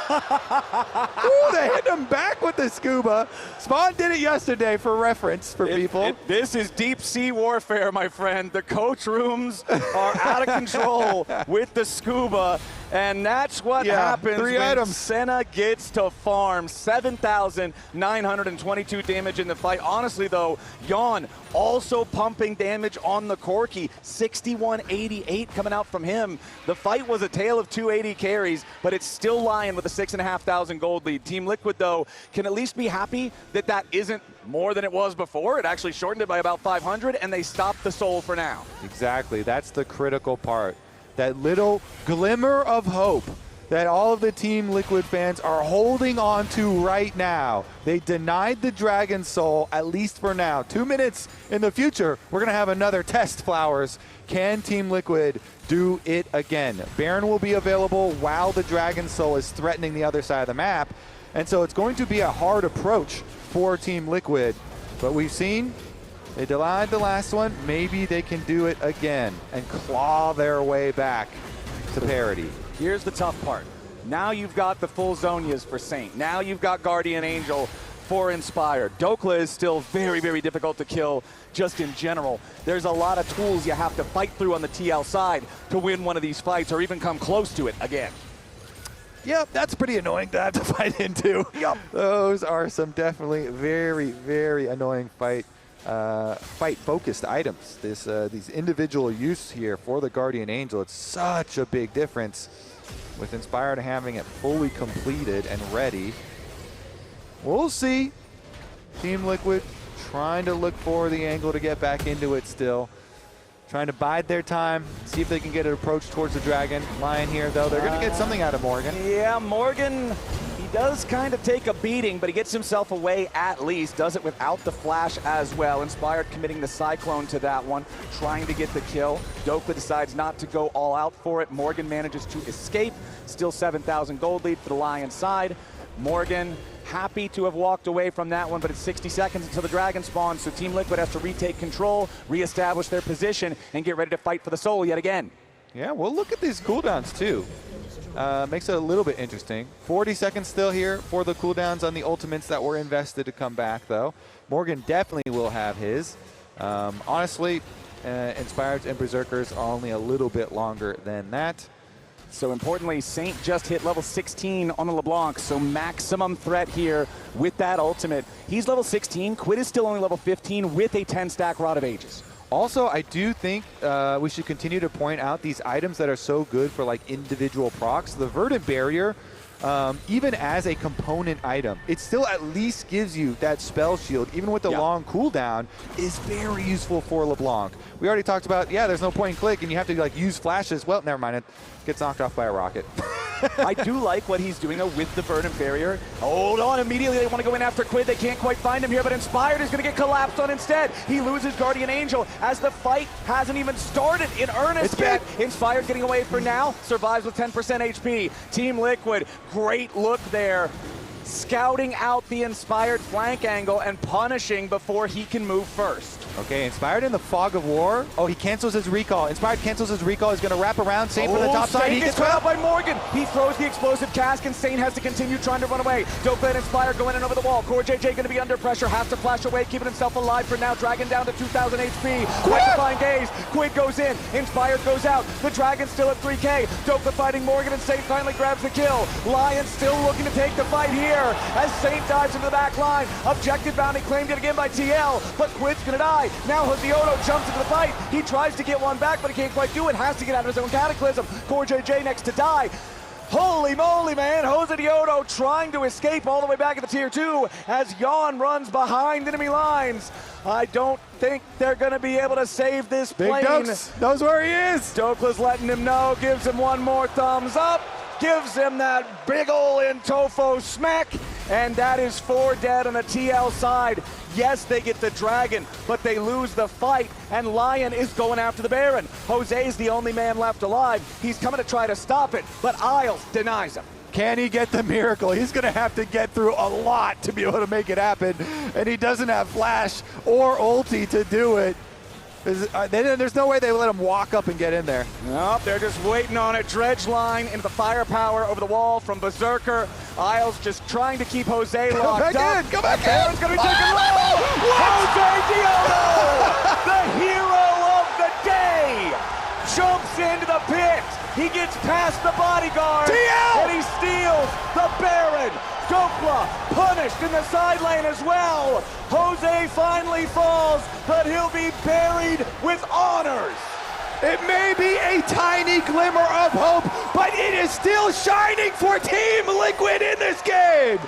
[SPEAKER 1] Ooh, they hit him back with the scuba. Spawn did it yesterday for reference for people.
[SPEAKER 2] This is deep sea warfare, my friend. The coach rooms are out of control with the scuba, and that's what happens when Senna gets to farm. 7,922 damage in the fight. Honestly, though, Yeon also pumping damage on the Corki. 6188 coming out from him. The fight was a tale of 280 carries, but it's still LYON with a 6,500 gold lead. Team Liquid, though, can at least be happy that that isn't more than it was before. It actually shortened it by about 500, and they stopped the soul for now.
[SPEAKER 1] Exactly. That's the critical part. That little glimmer of hope that all of the Team Liquid fans are holding on to right now. They denied the Dragon Soul, at least for now. 2 minutes in the future, we're going to have another test, Flowers. Can Team Liquid do it again? Baron will be available while the Dragon Soul is threatening the other side of the map. And so it's going to be a hard approach for Team Liquid. But we've seen they denied the last one. Maybe they can do it again and claw their way back to parity.
[SPEAKER 2] Here's the tough part. Now you've got the full Zonias for Saint. Now you've got Guardian Angel for Inspired. Dhokla is still very, very difficult to kill just in general. There's a lot of tools you have to fight through on the TL side to win one of these fights or even come close to it again.
[SPEAKER 1] Yep, that's pretty annoying to have to fight into. Yep. Those are some definitely very, very annoying fight-focused items. These individual use here for the Guardian Angel, it's such a big difference with Inspired having it fully completed and ready. We'll see. Team Liquid trying to look for the angle to get back into it still. Trying to bide their time, see if they can get an approach towards the Dragon. LYON here, though, they're going to get something out of Morgan.
[SPEAKER 2] Yeah, Morgan, he does kind of take a beating, but he gets himself away at least. Does it without the flash as well. Inspired committing the Cyclone to that one, trying to get the kill. Dhokla decides not to go all out for it. Morgan manages to escape. Still 7,000 gold lead for the LYON side. Morgan happy to have walked away from that one, but it's 60 seconds until the Dragon spawns, so Team Liquid has to retake control, reestablish their position, and get ready to fight for the soul yet again.
[SPEAKER 1] Yeah, we'll look at these cooldowns too. Makes it a little bit interesting. 40 seconds still here for the cooldowns on the ultimates that were invested to come back, though. Morgan definitely will have his. Honestly, Inspired and Berserkers are only a little bit longer than that.
[SPEAKER 2] So importantly, Saint just hit level 16 on the LeBlanc, so maximum threat here with that ultimate. He's level 16, QUID is still only level 15 with a 10-stack Rod of Ages.
[SPEAKER 1] Also, I do think we should continue to point out these items that are so good for like individual procs. The Verdant Barrier, even as a component item, it still at least gives you that spell shield, even with the long cooldown, is very useful for LeBlanc. We already talked about, there's no point and click, and you have to like use flashes. Well, never mind, it gets knocked off by a rocket.
[SPEAKER 2] I do like what he's doing, though, with the Verdant Barrier. Hold on, immediately they want to go in after QUID. They can't quite find him here, but Inspired is going to get collapsed on instead. He loses Guardian Angel as the fight hasn't even started in earnest yet. Inspired getting away for now, survives with 10% HP. Team Liquid, great look there. Scouting out the Inspired flank angle and punishing before he can move first.
[SPEAKER 1] Okay, Inspired in the fog of war. Oh, he cancels his recall. Inspired cancels his recall. He's going to wrap around. Saint for the top side.
[SPEAKER 2] He gets caught out by Morgan. He throws the explosive cask, and Saint has to continue trying to run away. Dhokla and Inspired going in over the wall. CoreJJ going to be under pressure. Has to flash away, keeping himself alive for now. Dragon down to 2,000 HP. Electrifying gaze. QUID goes in. Inspired goes out. The Dragon's still at 3K. Dhokla fighting Morgan, and Saint finally grabs the kill. LYON still looking to take the fight here. here as Saint dives into the back line. Objective bounty claimed it again by TL, but QUID's gonna die. Now Josedeodo jumps into the fight. He tries to get one back, but he can't quite do it. Has to get out of his own cataclysm. CoreJJ next to die. Holy moly, man. Josedeodo trying to escape all the way back at the tier 2 as Yeon runs behind enemy lines. I don't think they're going to be able to save this plane.
[SPEAKER 1] Big Dokes knows where he is.
[SPEAKER 2] Dhokla's letting him know, gives him one more thumbs up, gives him that big ol' Intofo smack, and that is 4 dead on the TL side. Yes, they get the dragon, but they lose the fight, and LYON is going after the Baron. Jose's the only man left alive. He's coming to try to stop it, but Isles denies him.
[SPEAKER 1] Can he get the miracle? He's going to have to get through a lot to be able to make it happen, and he doesn't have flash or ulti to do it. There's no way they let him walk up and get in there.
[SPEAKER 2] Nope, they're just waiting on it. Dredge line into the firepower over the wall from Berserker. Isles just trying to keep Jose locked up.
[SPEAKER 1] Come back in!
[SPEAKER 2] Baron's gonna be taken low! Josedeodo, the hero of the day, jumps into the pit. He gets past the bodyguard, and he steals the Baron. Dhokla punished in the side lane as well. Jose finally falls, but he'll be buried with honors.
[SPEAKER 1] It may be a tiny glimmer of hope, but it is still shining for Team Liquid in this game.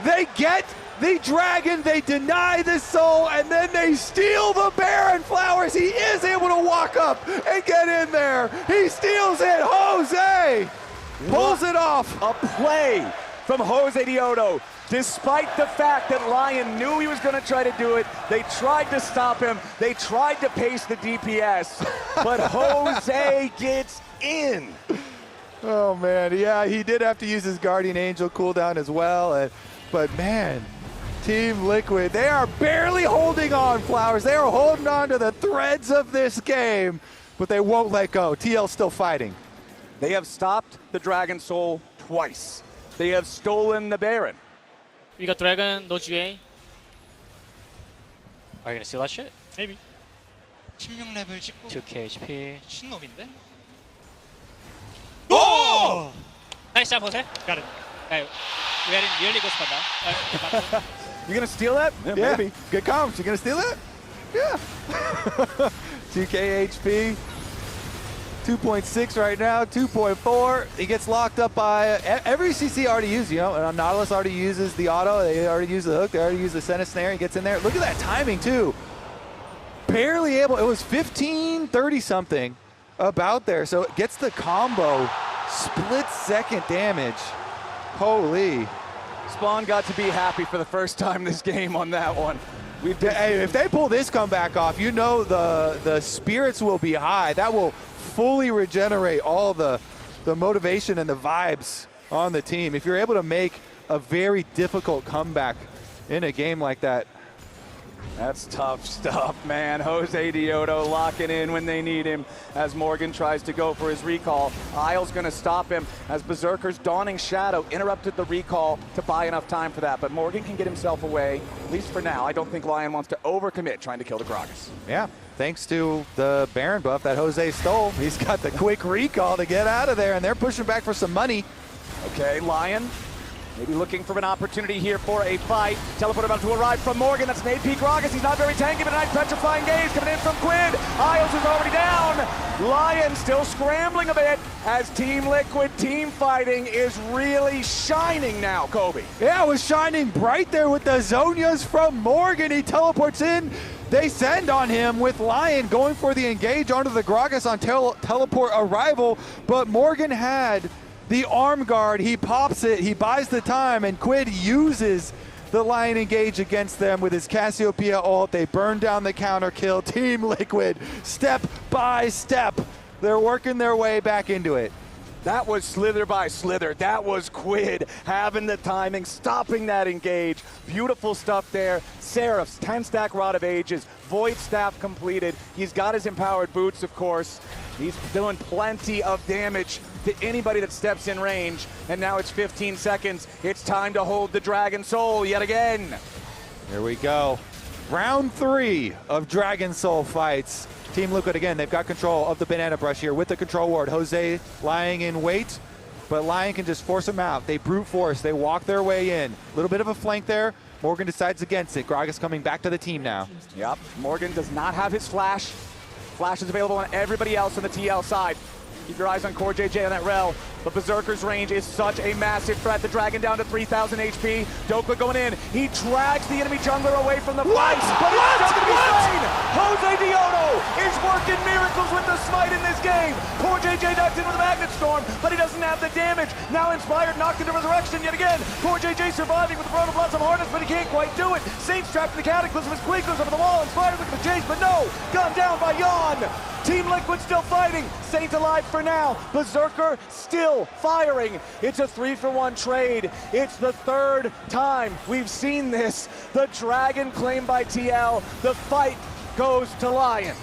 [SPEAKER 1] They get the dragon, they deny the soul, and then they steal the Baron flowers. He is able to walk up and get in there. He steals it. Jose pulls it off.
[SPEAKER 2] A play from Josedeodo. Despite the fact that LYON knew he was going to try to do it, they tried to stop him, they tried to pace the DPS, but Jose gets in.
[SPEAKER 1] Oh man, yeah, he did have to use his Guardian Angel cooldown as well, but man, Team Liquid, they are barely holding on, Flowers. They are holding on to the threads of this game, but they won't let go. TL's still fighting.
[SPEAKER 2] They have stopped the Dragon Soul twice. They have stolen the Baron.
[SPEAKER 3] We got Dragon, no GA. Are you gonna steal that shit?
[SPEAKER 4] Maybe. 16레벨 찍고
[SPEAKER 3] 2k HP.
[SPEAKER 4] 신놈인데?
[SPEAKER 3] Oh! Nice job, Jose.
[SPEAKER 4] Got it.
[SPEAKER 3] Hey, we are in really good spot now.
[SPEAKER 2] You gonna steal that?
[SPEAKER 1] Yeah,
[SPEAKER 2] Maybe.
[SPEAKER 1] good comms. You gonna steal it? Yeah. 2k HP. 2.6 right now, 2.4. He gets locked up by every CC already used, you know. Nautilus already uses the auto, they already use the hook, they already use the Senna snare. He gets in there. Look at that timing too. Barely able, it was 15-30 something about there. So it gets the combo, split second damage. Holy.
[SPEAKER 2] Spawn got to be happy for the first time this game on that one.
[SPEAKER 1] Hey, if they pull this comeback off, you know the spirits will be high. That will fully regenerate all the motivation and the vibes on the team. If you're able to make a very difficult comeback in a game like that.
[SPEAKER 2] That's tough stuff, man. Josedeodo locking in when they need him as Morgan tries to go for his recall. Isles gonna stop him as Berserker's Dawning Shadow interrupted the recall to buy enough time for that, but Morgan can get himself away, at least for now. I don't think LYON wants to overcommit trying to kill the Gragas.
[SPEAKER 1] Yeah, thanks to the Baron buff that Jose stole. He's got the quick recall to get out of there, and they're pushing back for some money.
[SPEAKER 2] Okay, LYON maybe looking for an opportunity here for a fight. Teleport about to arrive from Morgan. That's an AP Gragas. He's not very tanky, but a nice petrifying gaze coming in from QUID. Isles is already down. LYON still scrambling a bit as Team Liquid team fighting is really shining now, Kobe.
[SPEAKER 1] Yeah, it was shining bright there with the Zonias from Morgan. He teleports in. They send on him with LYON going for the engage onto the Gragas on teleport arrival, but Morgan had the arm guard. He pops it, he buys the time, and QUID uses the LYON engage against them with his Cassiopeia ult. They burn down the counter kill. Team Liquid, step by step, they're working their way back into it.
[SPEAKER 2] That was slither by slither. That was QUID having the timing, stopping that engage. Beautiful stuff there. Seraph's 10-stack Rod of Ages, Void Staff completed. He's got his empowered boots, of course. He's doing plenty of damage to anybody that steps in range. And now it's 15 seconds. It's time to hold the Dragon Soul yet again.
[SPEAKER 1] Here we go. Round 3 of Dragon Soul fights. Team Liquid again, they've got control of the banana brush here with the control ward. Jose lying in wait. but LYON can just force them out. They brute force, they walk their way in. A little bit of a flank there. Morgan decides against it. Gragas coming back to the team now.
[SPEAKER 2] Yep, Morgan does not have his flash. Flash is available on everybody else on the TL side. Keep your eyes on CoreJJ on that Rell. But Berserker's range is such a massive threat. The Dragon down to 3,000 HP. Dhokla going in. He drags the enemy jungler away from the fight, but he's still going to be slain. Josedeodo is working miracles with the smite in this game. CoreJJ ducks in with a Magnet Storm, but he doesn't have the damage. Now Inspired knocked into Resurrection yet again. CoreJJ surviving with the Protoplasm Harness, but he can't quite do it. Saints trapped in the Cataclysm. His Queen goes over the wall. Inspired looking to chase, but no. Gunned down by Yeon. Team Liquid still fighting. Saint alive for now. Berserker still firing. It's a 3-for-1 trade. It's the third time we've seen this. The Dragon claimed by TL. The fight goes to LYON.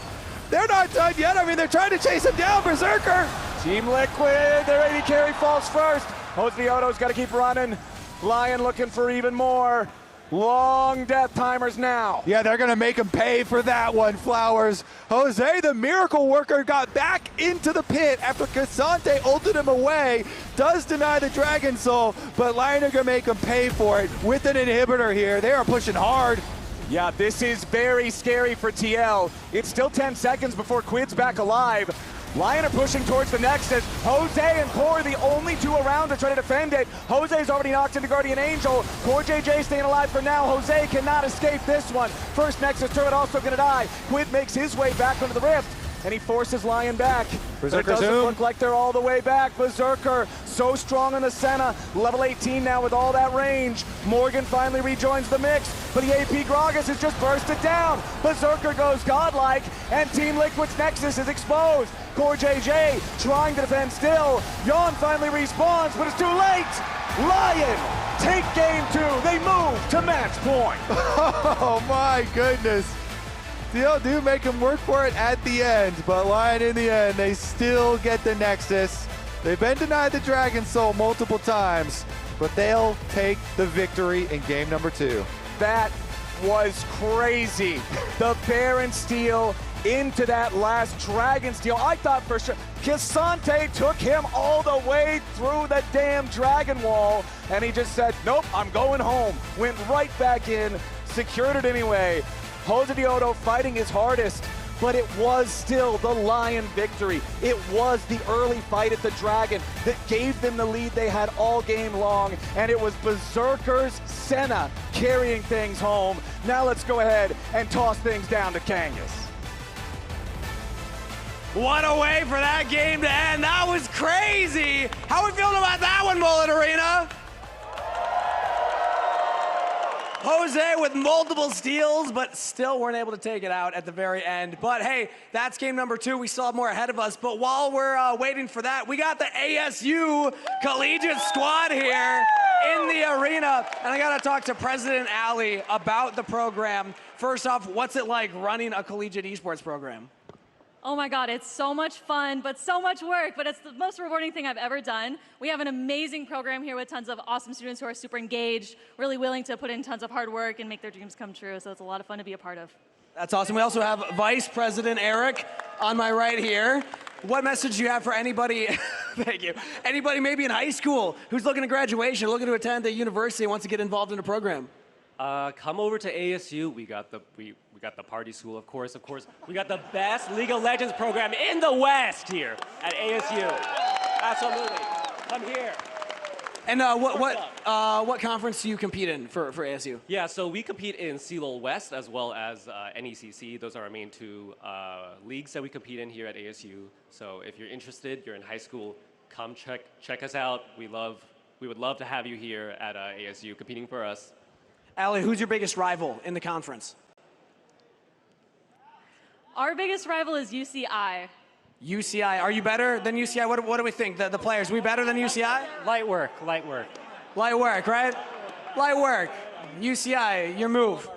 [SPEAKER 1] They're not done yet. I mean, they're trying to chase him down, Berserker.
[SPEAKER 2] Team Liquid, their AD carry falls first. Josedeodo's got to keep running. LYON looking for even more. Long death timers now.
[SPEAKER 1] Yeah, they're going to make him pay for that one, Flowers. Jose, the miracle worker, got back into the pit after Ksante ulted him away. Does deny the Dragon Soul, but LYON are going to make him pay for it with an inhibitor here. They are pushing hard.
[SPEAKER 2] Yeah, this is very scary for TL. It's still 10 seconds before QUID's back alive. LYON are pushing towards the Nexus. Jose and Core the only two around to try to defend it. Jose's already knocked into Guardian Angel. CoreJJ staying alive for now. Jose cannot escape this one. First Nexus turret also gonna die. QUID makes his way back into the rift, and he forces LYON back. But it doesn't look like they're all the way back. Berserker, so strong on the Senna. Level 18 now with all that range. Morgan finally rejoins the mix, but the AP Gragas has just bursted down. Berserker goes godlike, and Team Liquid's Nexus is exposed. CoreJJ trying to defend still. Yeon finally respawns, but it's too late. LYON take game 2. They move to match point.
[SPEAKER 1] Oh my goodness. Still do make him work for it at the end, but LYON in the end, they still get the Nexus. They've been denied the Dragon Soul multiple times, but they'll take the victory in game number 2.
[SPEAKER 2] That was crazy. The Baron steal into that last Dragon steal. I thought for sure Ksante took him all the way through the damn Dragon Wall, and he just said, nope, I'm going home. Went right back in, secured it anyway. Josedeodo fighting his hardest, but it was still the LYON victory. It was the early fight at the Dragon that gave them the lead they had all game long, and it was Berserker's Senna carrying things home. Now let's go ahead and toss things down to Kangas.
[SPEAKER 5] What a way for that game to end. That was crazy. How are we feeling about that one, Mullet Arena? Jose with multiple steals, but still weren't able to take it out at the very end. But hey, that's game number 2. We still have more ahead of us. But while we're waiting for that, we got the ASU collegiate squad here in the arena. And I gotta talk to President Ali about the program. First off, what's it like running a collegiate esports program?
[SPEAKER 6] Oh my God, it's so much fun, but so much work, but it's the most rewarding thing I've ever done. We have an amazing program here with tons of awesome students who are super engaged, really willing to put in tons of hard work and make their dreams come true, so it's a lot of fun to be a part of.
[SPEAKER 5] That's awesome. We also have Vice President Eric on my right here. What message do you have for anybody, thank you, anybody maybe in high school who's looking at graduation, looking to attend a university and wants to get involved in a program?
[SPEAKER 7] Come over to ASU. We got the party school, of course. We got the best League of Legends program in the West here at ASU. Absolutely. Come here.
[SPEAKER 5] And what conference do you compete in for ASU?
[SPEAKER 7] Yeah, so we compete in CLOL West as well as NECC. Those are our main 2 leagues that we compete in here at ASU. So if you're interested, you're in high school, come check us out. We would love to have you here at ASU competing for us.
[SPEAKER 5] Ali, who's your biggest rival in the conference?
[SPEAKER 6] Our biggest rival is UCI.
[SPEAKER 5] UCI. Are you better than UCI? What do we think? The players, we better than UCI?
[SPEAKER 7] Light work.
[SPEAKER 5] Light work, right? Light work. UCI, your move.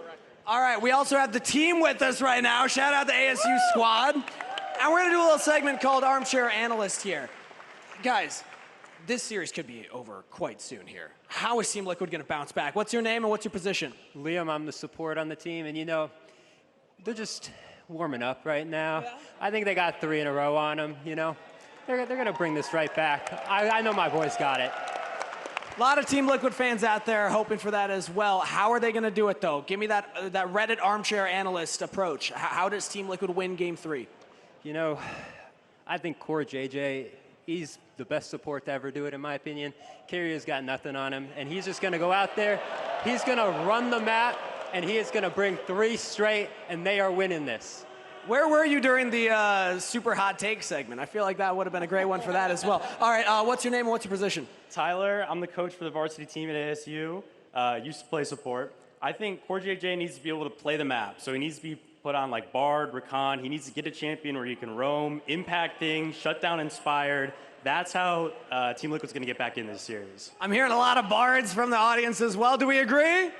[SPEAKER 5] All right, we also have the team with us right now. Shout out the ASU squad. And we're gonna do a little segment called Armchair Analyst here. Guys, this series could be over quite soon here. How is Team Liquid gonna bounce back? What's your name and what's your position?
[SPEAKER 8] Liam, I'm the support on the team, and you know, they're just warming up right now. Yeah. I think they got 3 in a row on them, you know. they're going to bring this right back. I know my boys got it.
[SPEAKER 5] A lot of Team Liquid fans out there hoping for that as well. How are they going to do it, though? Give me that Reddit armchair analyst approach. How does Team Liquid win Game 3?
[SPEAKER 8] You know, I think CoreJJ, he's the best support to ever do it, in my opinion. Kyrie's got nothing on him, and he's just going to go out there. He's going to run the map, and he is going to bring 3 straight, and they are winning this.
[SPEAKER 5] Where were you during the super hot take segment? I feel like that would have been a great one for that as well. All right, what's your name and what's your position?
[SPEAKER 9] Tyler, I'm the coach for the varsity team at ASU. Used to play support. I think CoreJJ needs to be able to play the map. So he needs to be put on like Bard, Rakan. He needs to get a champion where he can roam, impacting, shut down Inspired. That's how Team Liquid's going to get back in this series.
[SPEAKER 5] I'm hearing a lot of bards from the audience as well. Do we agree?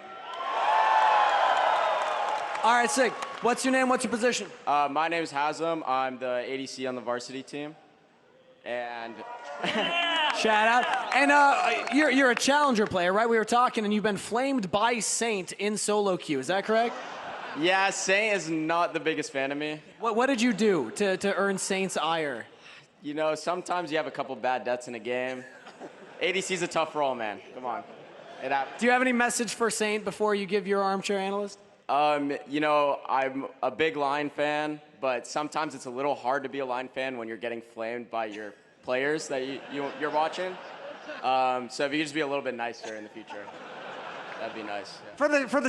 [SPEAKER 5] All right, sick. What's your name? What's your position?
[SPEAKER 10] My name is Hazem. I'm the ADC on the varsity team. And
[SPEAKER 5] shout out. And you're a challenger player, right? We were talking, and you've been flamed by Saint in solo queue. Is that correct?
[SPEAKER 10] Yeah, Saint is not the biggest fan of me.
[SPEAKER 5] What did you do to earn Saint's ire?
[SPEAKER 10] You know, sometimes you have a couple bad deaths in a game. ADC's a tough role, man. Come on.
[SPEAKER 5] Do you have any message for Saint before you give your armchair analyst?
[SPEAKER 10] You know, I'm a big LYON fan, but sometimes it's a little hard to be a LYON fan when you're getting flamed by your players that you're watching. So if you could just be a little bit nicer in the future, that'd be nice. Yeah.
[SPEAKER 5] For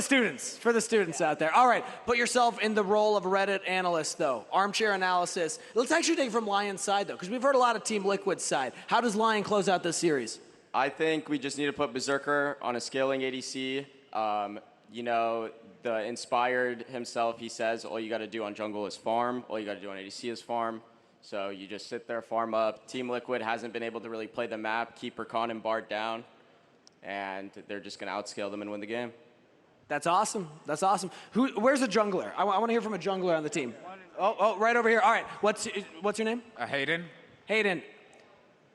[SPEAKER 5] the students out there. All right, put yourself in the role of a Reddit analyst, though. Armchair analysis. Let's actually take it from LYON's side, though, because we've heard a lot of Team Liquid's side. How does LYON close out this series?
[SPEAKER 10] I think we just need to put Berserker on a scaling ADC. You know, the Inspired himself, he says, all you got to do on jungle is farm. All you got to do on ADC is farm. So you just sit there, farm up. Team Liquid hasn't been able to really play the map, keep Rakan and Bard down, and they're just going to outscale them and win the game.
[SPEAKER 5] That's awesome. That's awesome. Where's a jungler? I want to hear from a jungler on the team. Oh, right over here. All right. What's your name?
[SPEAKER 11] Hayden.
[SPEAKER 5] Hayden.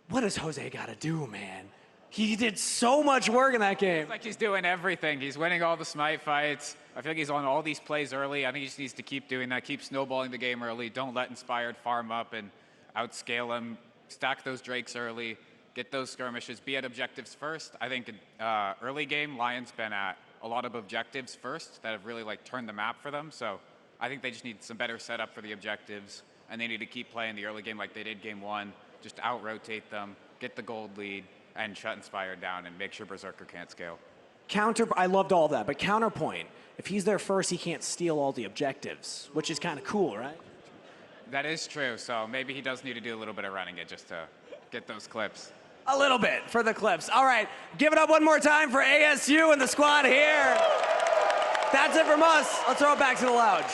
[SPEAKER 5] What does Jose got to do, man? He did so much work in that game.
[SPEAKER 11] It's like he's doing everything. He's winning all the smite fights. I feel like he's on all these plays early. I think he just needs to keep doing that, keep snowballing the game early. Don't let Inspired farm up and outscale him. Stack those Drakes early. Get those skirmishes. Be at objectives first. I think early game, LYON's been at a lot of objectives first that have really like turned the map for them. So I think they just need some better setup for the objectives, and they need to keep playing the early game like they did game 1. Just out-rotate them, get the gold lead, and shut Inspired down and make sure Berserker can't scale.
[SPEAKER 5] I loved all that, but counterpoint, if he's there first, he can't steal all the objectives, which is kind of cool, right?
[SPEAKER 11] That is true, so maybe he does need to do a little bit of running it just to get those clips.
[SPEAKER 5] A little bit for the clips. All right, give it up one more time for ASU and the squad here. That's it from us. Let's throw it back to the lounge.